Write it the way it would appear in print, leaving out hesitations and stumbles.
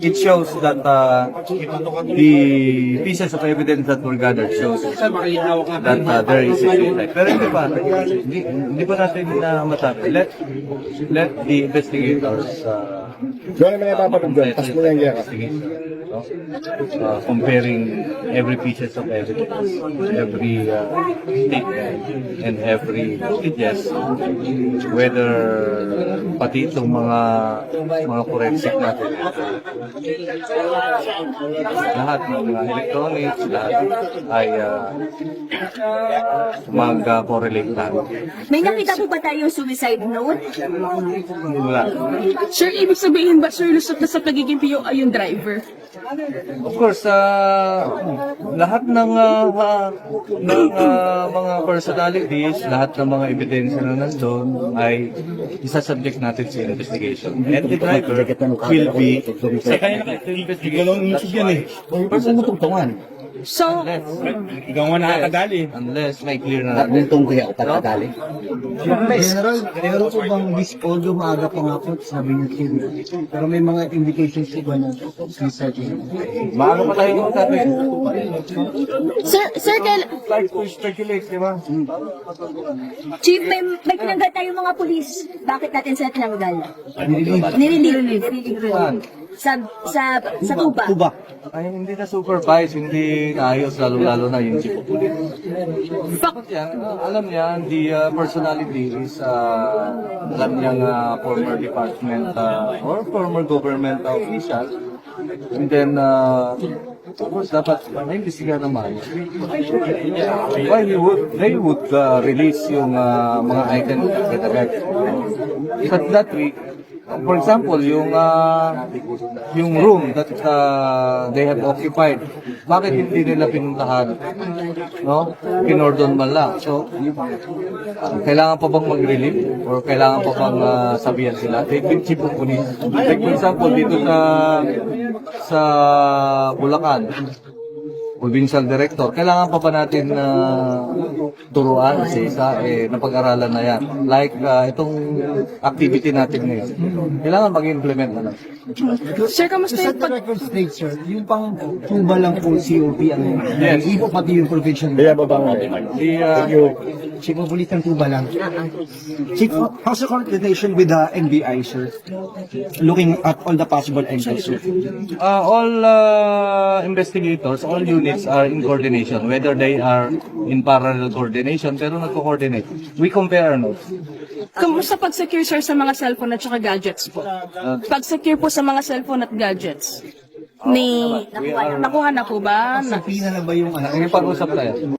It shows that the pieces of evidence that were gathered shows that there is a suicide. Pero hindi pa natin na masabi. Let the investigators Doon naman napapanood doon. Tapos mo lang yan. comparing every pieces of evidence, every statement, and every messages, whether pati itong mga forensic natin, lahat ng mga electronics, lahat ay mag-correlate tayo. May nakita po ba tayong suicide note? Wala. Sir, ibig sabihin ba, sir, lusot na sa pagiging POI yung driver? Of course, lahat ng mga personalities, lahat ng mga ebidensya na nandun ay isa-subject natin sa investigation. And the driver will be sa investigation. Person mo tungtungan. So, Unless may clear na natin. Tungtong kaya ako pagkadali. General, meron po bang dispolyo maaga pa nga po, sabi niyo TV. Pero may mga indications po ba na suicide? Maaga pa tayo magsabi. Sir, Like to speculate, di ba? Chief, may tinanggal tayong mga pulis. Bakit natin sila tinanggal? Nirelieve. Sa Tuba. Ay, hindi na supervise, hindi naayos, lalo-lalo na yung chief of police. Alam niya, the personality is, alam niyang former department or former government official. And then, of course, dapat naimbestigahan naman. Why they would release yung mga items agad-agad. But that week, for example, yung room that they have occupied, bakit hindi nila pinuntahan? No? Pinordon man lang. So, kailangan pa bang mag-relieve? Or kailangan pa bang sabihan sila? They've been chief of police. Like for example, dito sa Bulacan, provincial director, kailangan pa ba natin turuan sa isa, napag-aralan na yan. Like itong activity natin ngayon. Kailangan mag-implement na lang. sir, kamusta Sa yung pag... record state, sir, yung pang Tuba lang po COP ang Yes. ibo pati yung provincial. Kaya ba bang Chief of Police ng Tuba lang. Chief, how's the coordination with the NBI, sir? Looking at all the possible angles, sir. All investigators, all units are in coordination, whether they are in parallel coordination, pero nagko-coordinate. We compare our notes. Kamusta pag-secure, sir, sa mga cellphone at saka gadgets po? Pag-secure po sa mga cellphone at gadgets. Nakuha na po ba? Pina na ba yung ano? Nakipag-usap tayo.